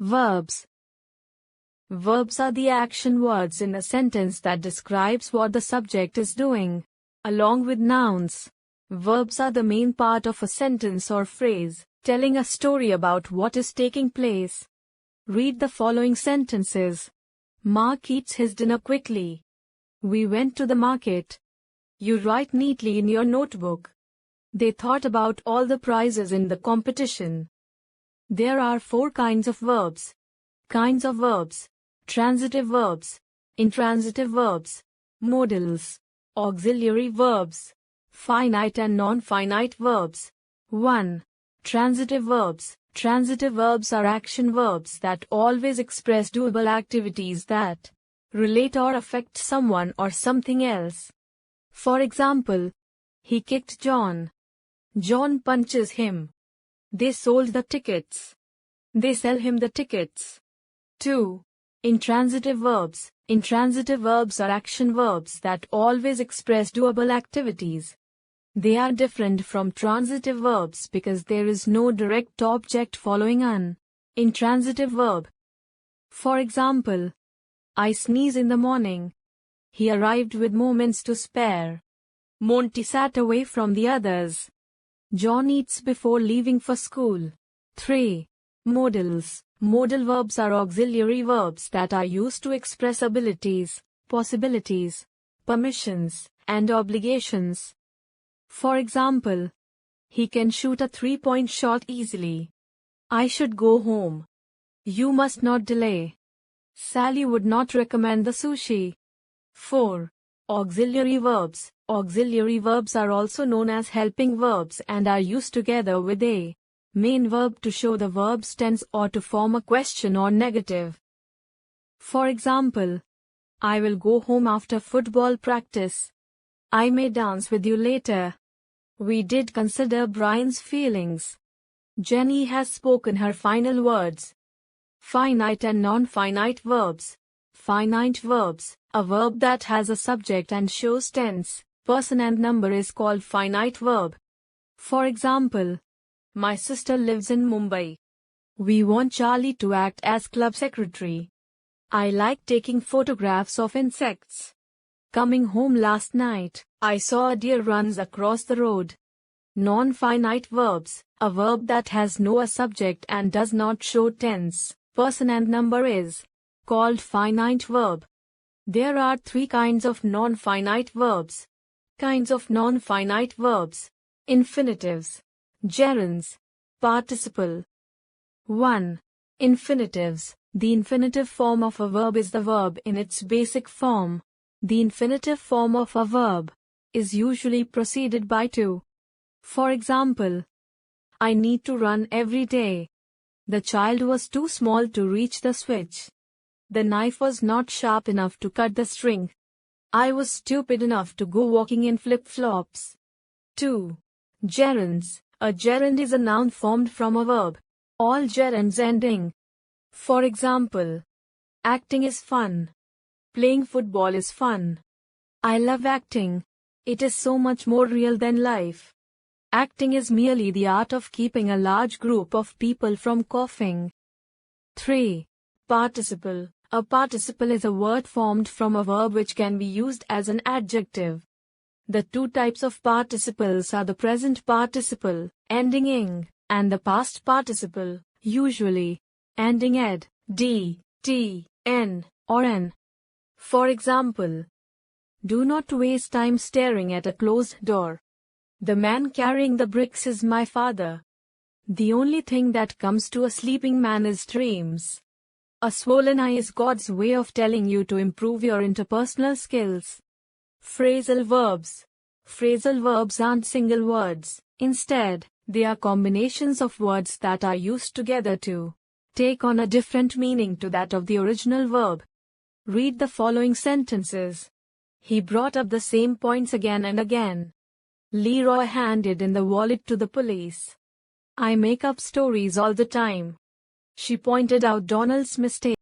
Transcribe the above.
Verbs. Verbs are the action words in a sentence that describes what the subject is doing. Along with nouns, verbs are the main part of a sentence or phrase, telling a story about what is taking place. Read the following sentences. Mark eats his dinner quickly. We went to the market. You write neatly in your notebook. They thought about all the prizes in the competition. There are 4 kinds of verbs. Kinds of verbs: transitive verbs, intransitive verbs, modals, auxiliary verbs, finite and non-finite verbs. 1. Transitive verbs. Transitive verbs are action verbs that always express doable activities that relate or affect someone or something else. For example, he kicked John. John punches him. They sold the tickets. They sell him the tickets. 2. Intransitive verbs. Intransitive verbs are action verbs that always express doable activities. They are different from transitive verbs because there is no direct object following an intransitive verb. For example, I sneeze in the morning. He arrived with moments to spare. Monty sat away from the others. John eats before leaving for school. 3. Modals. Modal verbs are auxiliary verbs that are used to express abilities, possibilities, permissions, and obligations. For example, he can shoot a 3-point shot easily. I should go home. You must not delay. Sally would not recommend the sushi. 4. Auxiliary verbs. Auxiliary verbs are also known as helping verbs and are used together with a main verb to show the verb's tense or to form a question or negative. For example, I will go home after football practice. I may dance with you later. We did consider Brian's feelings. Jenny has spoken her final words. Finite and non-finite verbs. Finite verbs. A verb that has a subject and shows tense, person and number is called finite verb. For example, my sister lives in Mumbai. We want Charlie to act as club secretary. I like taking photographs of insects. Coming home last night, I saw a deer runs across the road. Non-finite verbs. A verb that has no subject and does not show tense, person and number is called finite verb. There are 3 kinds of non-finite verbs. Kinds of non-finite verbs: infinitives, gerunds, participle. 1. Infinitives. The infinitive form of a verb is the verb in its basic form. The infinitive form of a verb is usually preceded by to. For example, I need to run every day. The child was too small to reach the switch. The knife was not sharp enough to cut the string. I was stupid enough to go walking in flip-flops. 2. Gerunds. A gerund is a noun formed from a verb. All gerunds ending. For example, acting is fun. Playing football is fun. I love acting. It is so much more real than life. Acting is merely the art of keeping a large group of people from coughing. 3. Participle. A participle is a word formed from a verb which can be used as an adjective. The 2 types of participles are the present participle, ending ing, and the past participle, usually ending ed, d, t, n, or n. For example, do not waste time staring at a closed door. The man carrying the bricks is my father. The only thing that comes to a sleeping man is dreams. A swollen eye is God's way of telling you to improve your interpersonal skills. Phrasal verbs. Phrasal verbs aren't single words. Instead, they are combinations of words that are used together to take on a different meaning to that of the original verb. Read the following sentences. He brought up the same points again and again. Leroy handed in the wallet to the police. I make up stories all the time. She pointed out Donald's mistake.